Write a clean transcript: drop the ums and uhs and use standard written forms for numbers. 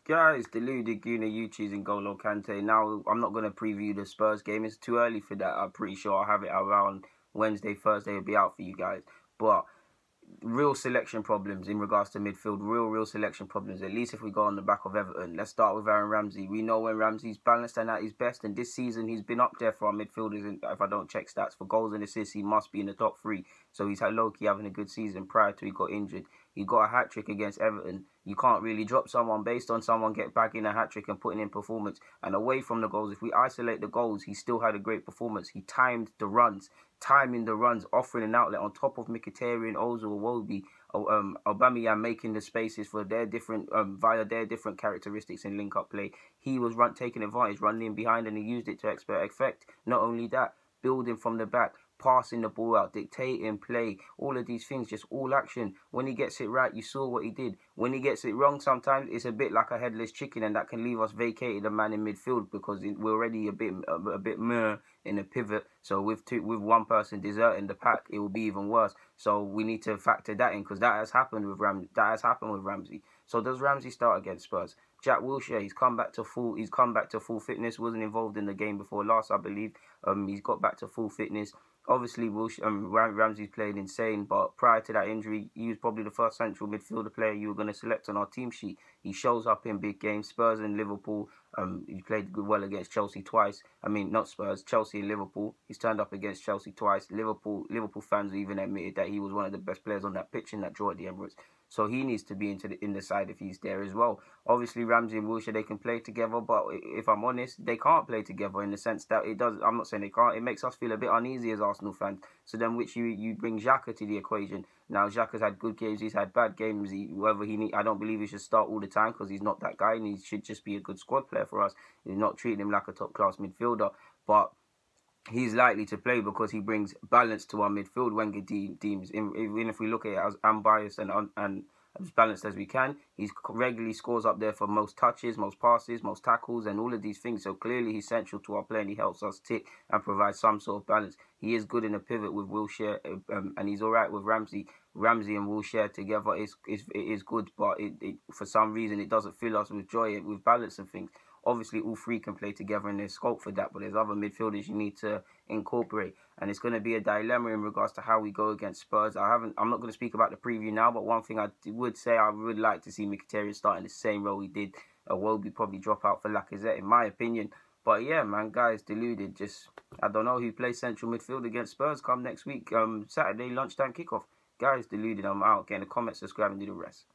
Guys, deluded Guna Yuchi's and Golo Kante. Now, I'm not going to preview the Spurs game. It's too early for that. I'm pretty sure I'll have it around Wednesday, Thursday. It'll be out for you guys. But real selection problems in regards to midfield. Real selection problems. At least if we go on the back of Everton. Let's start with Aaron Ramsey. We know when Ramsey's balanced and at his best. And this season, he's been up there for our midfielders. If I don't check stats for goals and assists, he must be in the top 3. So he's low-key having a good season prior to he got injured. He got a hat-trick against Everton. You can't really drop someone based on someone get back in a hat-trick and putting in performance. And away from the goals, if we isolate the goals, he still had a great performance. He timed the runs, offering an outlet on top of Mkhitaryan, Ozil, Iwobi, Aubameyang making the spaces for their different, via their different characteristics in link-up play. He was taking advantage, running in behind, and he used it to expert effect. Not only that, building from the back, passing the ball out, dictating play, all of these things, just all action. When he gets it right, you saw what he did. When he gets it wrong, sometimes it's a bit like a headless chicken, and that can leave us vacated a man in midfield because we're already a bit meh in the pivot. So with one person deserting the pack, it will be even worse. So we need to factor that in because that has happened with Ramsey. So does Ramsey start against Spurs? Jack Wilshere, he's come back to full fitness. Wasn't involved in the game before last, I believe. He's got back to full fitness. Obviously, Ramsey's played insane, but prior to that injury, he was probably the first central midfielder player you were going to select on our team sheet. He shows up in big games, Spurs and Liverpool. He played well against Chelsea twice. I mean, not Spurs, Chelsea and Liverpool. He's turned up against Chelsea twice. Liverpool fans even admitted that he was one of the best players on that pitch in that draw at the Emirates. So he needs to be in the side if he's there as well. Obviously, Ramsey and Wilshere, they can play together, but if I'm honest, they can't play together in the sense that it does. I'm not saying they can't. It makes us feel a bit uneasy as Arsenal fans. So then, which you bring Xhaka to the equation. Now, Xhaka's had good games. He's had bad games. I don't believe he should start all the time because he's not that guy, and he should just be a good squad player for us. He's not treating him like a top class midfielder, but he's likely to play because he brings balance to our midfield. Wenger deems, even if we look at it as unbiased and as balanced as we can, he regularly scores up there for most touches, most passes, most tackles, and all of these things. So clearly he's central to our play and he helps us tick and provide some sort of balance. He is good in a pivot with Wilshere, and he's all right with Ramsey. Ramsey and Wilshere together is good, but it for some reason it doesn't fill us with joy, with balance and things. Obviously, all three can play together and there's scope for that, but there's other midfielders you need to incorporate. And it's going to be a dilemma in regards to how we go against Spurs. I'm not going to speak about the preview now, but one thing I would say, I would like to see Mkhitaryan start in the same role he did. Iwobi probably drop out for Lacazette, in my opinion. But yeah, man, guys, deluded. I don't know who plays central midfield against Spurs come next week. Saturday lunchtime kickoff. Guys, deluded. I'm out. Get in the comments, subscribe, and do the rest.